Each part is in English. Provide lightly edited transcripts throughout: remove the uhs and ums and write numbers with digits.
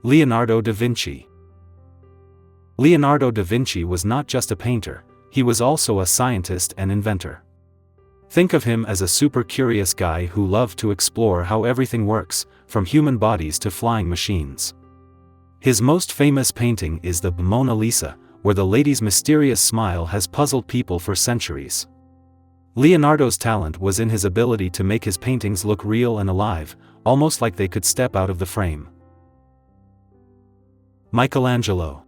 Leonardo da Vinci. Leonardo da Vinci was not just a painter, he was also a scientist and inventor. Think of him as a super curious guy who loved to explore how everything works, from human bodies to flying machines. His most famous painting is the Mona Lisa, where the lady's mysterious smile has puzzled people for centuries. Leonardo's talent was in his ability to make his paintings look real and alive, almost like they could step out of the frame. Michelangelo.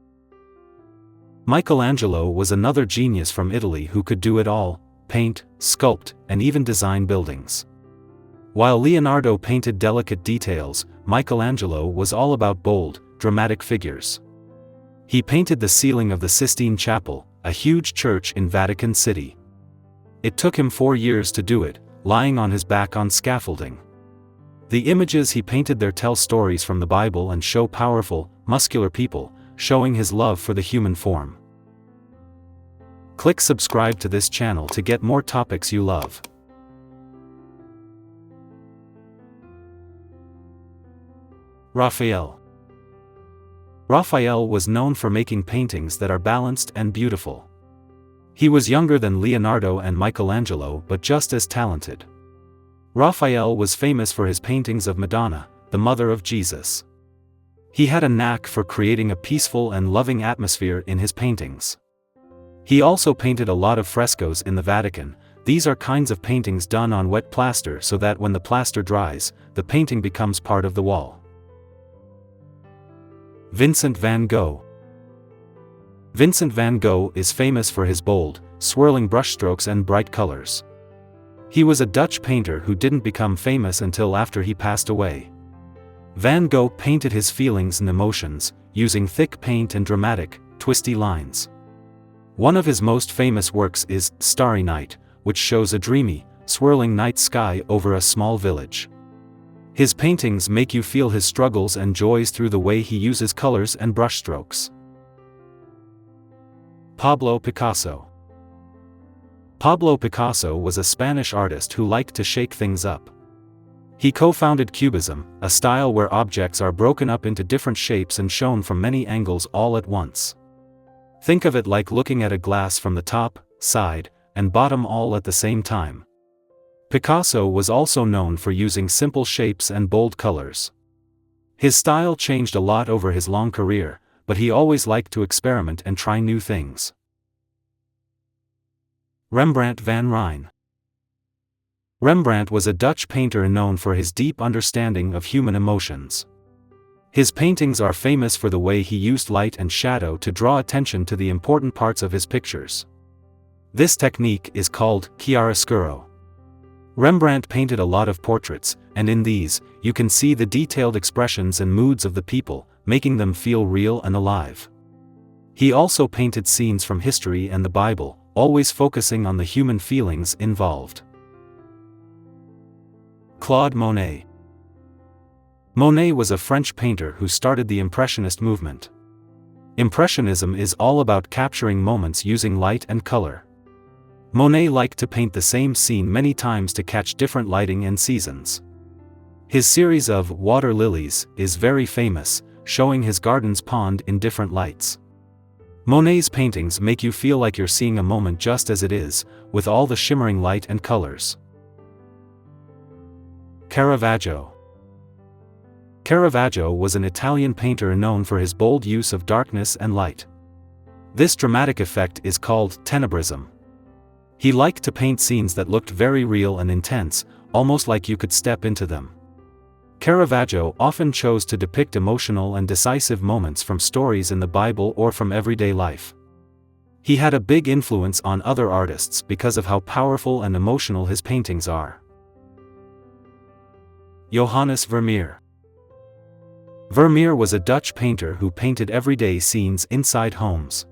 Michelangelo was another genius from Italy who could do it all: paint, sculpt, and even design buildings. While Leonardo painted delicate details, Michelangelo was all about bold, dramatic figures. He painted the ceiling of the Sistine Chapel, a huge church in Vatican City. It took him 4 years to do it, lying on his back on scaffolding. The images he painted there tell stories from the Bible and show powerful, muscular people, showing his love for the human form. Click subscribe to this channel to get more topics you love. Raphael. Raphael was known for making paintings that are balanced and beautiful. He was younger than Leonardo and Michelangelo but just as talented. Raphael was famous for his paintings of Madonna, the mother of Jesus. He had a knack for creating a peaceful and loving atmosphere in his paintings. He also painted a lot of frescoes in the Vatican. These are kinds of paintings done on wet plaster so that when the plaster dries, the painting becomes part of the wall. Vincent van Gogh. Vincent van Gogh is famous for his bold, swirling brushstrokes and bright colors. He was a Dutch painter who didn't become famous until after he passed away. Van Gogh painted his feelings and emotions, using thick paint and dramatic, twisty lines. One of his most famous works is Starry Night, which shows a dreamy, swirling night sky over a small village. His paintings make you feel his struggles and joys through the way he uses colors and brushstrokes. Pablo Picasso. Pablo Picasso was a Spanish artist who liked to shake things up. He co-founded Cubism, a style where objects are broken up into different shapes and shown from many angles all at once. Think of it like looking at a glass from the top, side, and bottom all at the same time. Picasso was also known for using simple shapes and bold colors. His style changed a lot over his long career, but he always liked to experiment and try new things. Rembrandt van Rijn. Rembrandt was a Dutch painter known for his deep understanding of human emotions. His paintings are famous for the way he used light and shadow to draw attention to the important parts of his pictures. This technique is called chiaroscuro. Rembrandt painted a lot of portraits, and in these, you can see the detailed expressions and moods of the people, making them feel real and alive. He also painted scenes from history and the Bible, always focusing on the human feelings involved. Claude Monet. Monet was a French painter who started the Impressionist movement. Impressionism is all about capturing moments using light and color. Monet liked to paint the same scene many times to catch different lighting and seasons. His series of water lilies is very famous, showing his garden's pond in different lights. Monet's paintings make you feel like you're seeing a moment just as it is, with all the shimmering light and colors. Caravaggio. Caravaggio was an Italian painter known for his bold use of darkness and light. This dramatic effect is called tenebrism. He liked to paint scenes that looked very real and intense, almost like you could step into them. Caravaggio often chose to depict emotional and decisive moments from stories in the Bible or from everyday life. He had a big influence on other artists because of how powerful and emotional his paintings are. Johannes Vermeer. Vermeer was a Dutch painter who painted everyday scenes inside homes.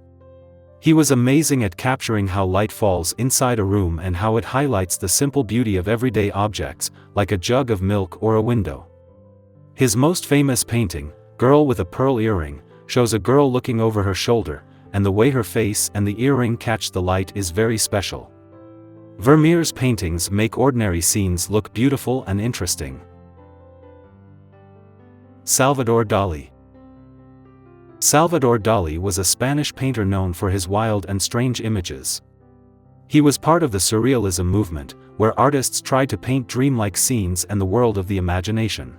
He was amazing at capturing how light falls inside a room and how it highlights the simple beauty of everyday objects, like a jug of milk or a window. His most famous painting, Girl with a Pearl Earring, shows a girl looking over her shoulder, and the way her face and the earring catch the light is very special. Vermeer's paintings make ordinary scenes look beautiful and interesting. Salvador Dalí. Salvador Dalí was a Spanish painter known for his wild and strange images. He was part of the Surrealism movement, where artists tried to paint dreamlike scenes and the world of the imagination.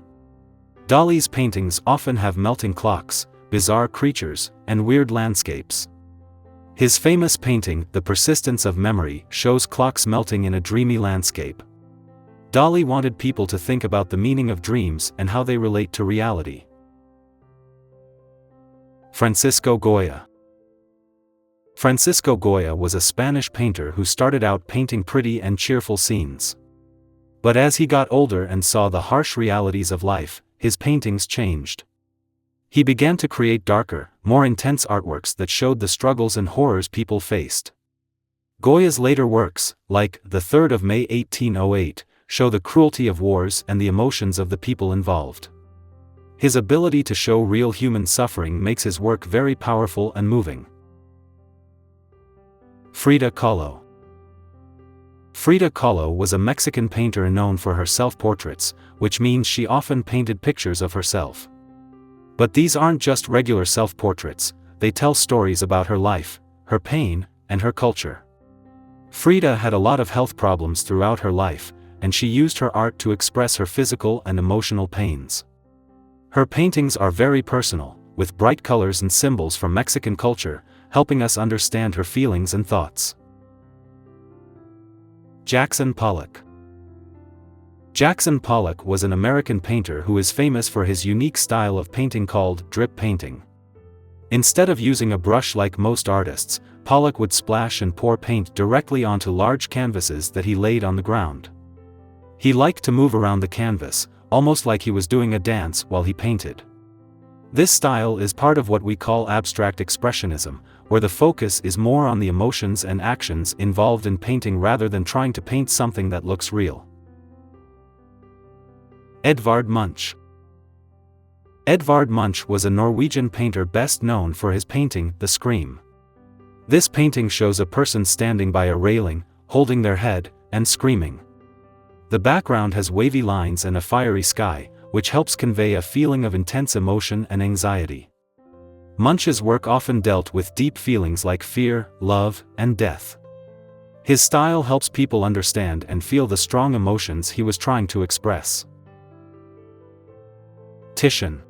Dalí's paintings often have melting clocks, bizarre creatures, and weird landscapes. His famous painting, The Persistence of Memory, shows clocks melting in a dreamy landscape. Dalí wanted people to think about the meaning of dreams and how they relate to reality. Francisco Goya. Francisco Goya was a Spanish painter who started out painting pretty and cheerful scenes. But as he got older and saw the harsh realities of life, his paintings changed. He began to create darker, more intense artworks that showed the struggles and horrors people faced. Goya's later works, like The 3rd of May 1808, show the cruelty of wars and the emotions of the people involved. His ability to show real human suffering makes his work very powerful and moving. Frida Kahlo. Frida Kahlo was a Mexican painter known for her self-portraits, which means she often painted pictures of herself. But these aren't just regular self-portraits, they tell stories about her life, her pain, and her culture. Frida had a lot of health problems throughout her life, and she used her art to express her physical and emotional pains. Her paintings are very personal, with bright colors and symbols from Mexican culture, helping us understand her feelings and thoughts. Jackson Pollock. Jackson Pollock was an American painter who is famous for his unique style of painting called drip painting. Instead of using a brush like most artists, Pollock would splash and pour paint directly onto large canvases that he laid on the ground. He liked to move around the canvas, almost like he was doing a dance while he painted. This style is part of what we call abstract expressionism, where the focus is more on the emotions and actions involved in painting rather than trying to paint something that looks real. Edvard Munch. Edvard Munch was a Norwegian painter best known for his painting, The Scream. This painting shows a person standing by a railing, holding their head, and screaming. The background has wavy lines and a fiery sky, which helps convey a feeling of intense emotion and anxiety. Munch's work often dealt with deep feelings like fear, love, and death. His style helps people understand and feel the strong emotions he was trying to express. Titian.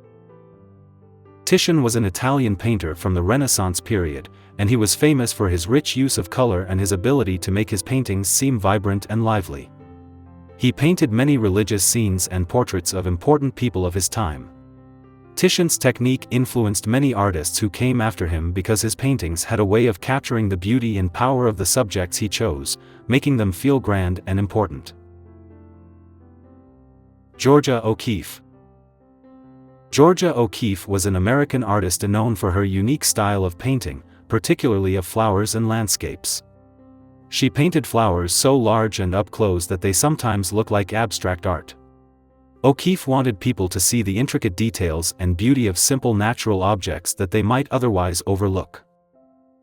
Titian was an Italian painter from the Renaissance period, and he was famous for his rich use of color and his ability to make his paintings seem vibrant and lively. He painted many religious scenes and portraits of important people of his time. Titian's technique influenced many artists who came after him because his paintings had a way of capturing the beauty and power of the subjects he chose, making them feel grand and important. Georgia O'Keeffe. Georgia O'Keeffe was an American artist known for her unique style of painting, particularly of flowers and landscapes. She painted flowers so large and up close that they sometimes look like abstract art. O'Keeffe wanted people to see the intricate details and beauty of simple natural objects that they might otherwise overlook.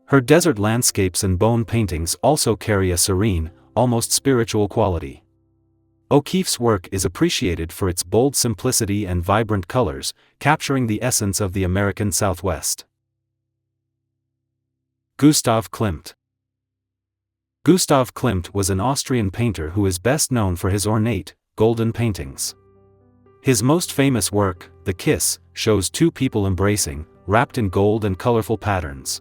Her desert landscapes and bone paintings also carry a serene, almost spiritual quality. O'Keeffe's work is appreciated for its bold simplicity and vibrant colors, capturing the essence of the American Southwest. Gustav Klimt. Gustav Klimt was an Austrian painter who is best known for his ornate, golden paintings. His most famous work, The Kiss, shows two people embracing, wrapped in gold and colorful patterns.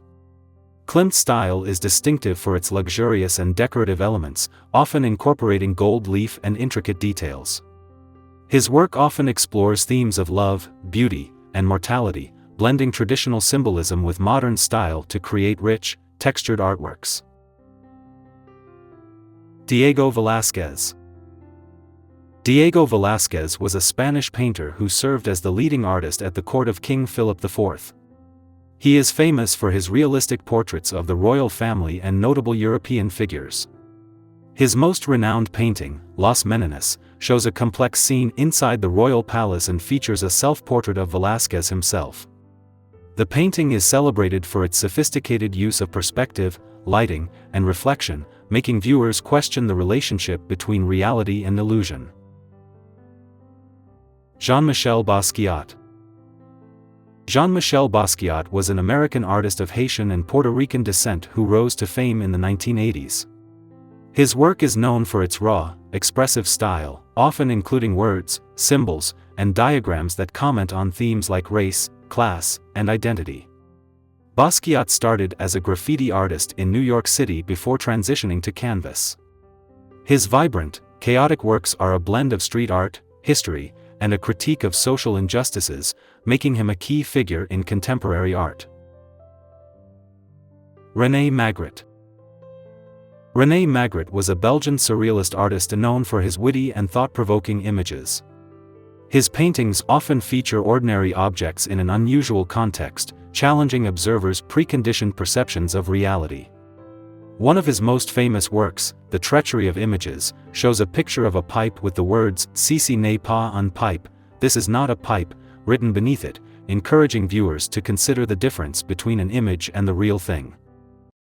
Klimt's style is distinctive for its luxurious and decorative elements, often incorporating gold leaf and intricate details. His work often explores themes of love, beauty, and mortality, blending traditional symbolism with modern style to create rich, textured artworks. Diego Velázquez. Diego Velázquez was a Spanish painter who served as the leading artist at the court of King Philip IV. He is famous for his realistic portraits of the royal family and notable European figures. His most renowned painting, Las Meninas, shows a complex scene inside the royal palace and features a self-portrait of Velázquez himself. The painting is celebrated for its sophisticated use of perspective, lighting, and reflection, making viewers question the relationship between reality and illusion. Jean-Michel Basquiat. Jean-Michel Basquiat was an American artist of Haitian and Puerto Rican descent who rose to fame in the 1980s. His work is known for its raw, expressive style, often including words, symbols, and diagrams that comment on themes like race, class, and identity. Basquiat started as a graffiti artist in New York City before transitioning to canvas. His vibrant, chaotic works are a blend of street art, history, and a critique of social injustices, making him a key figure in contemporary art. René Magritte. René Magritte was a Belgian surrealist artist known for his witty and thought-provoking images. His paintings often feature ordinary objects in an unusual context, challenging observers' preconditioned perceptions of reality. One of his most famous works, The Treachery of Images, shows a picture of a pipe with the words "Ceci n'est pas un pipe," "This is not a pipe," written beneath it, encouraging viewers to consider the difference between an image and the real thing.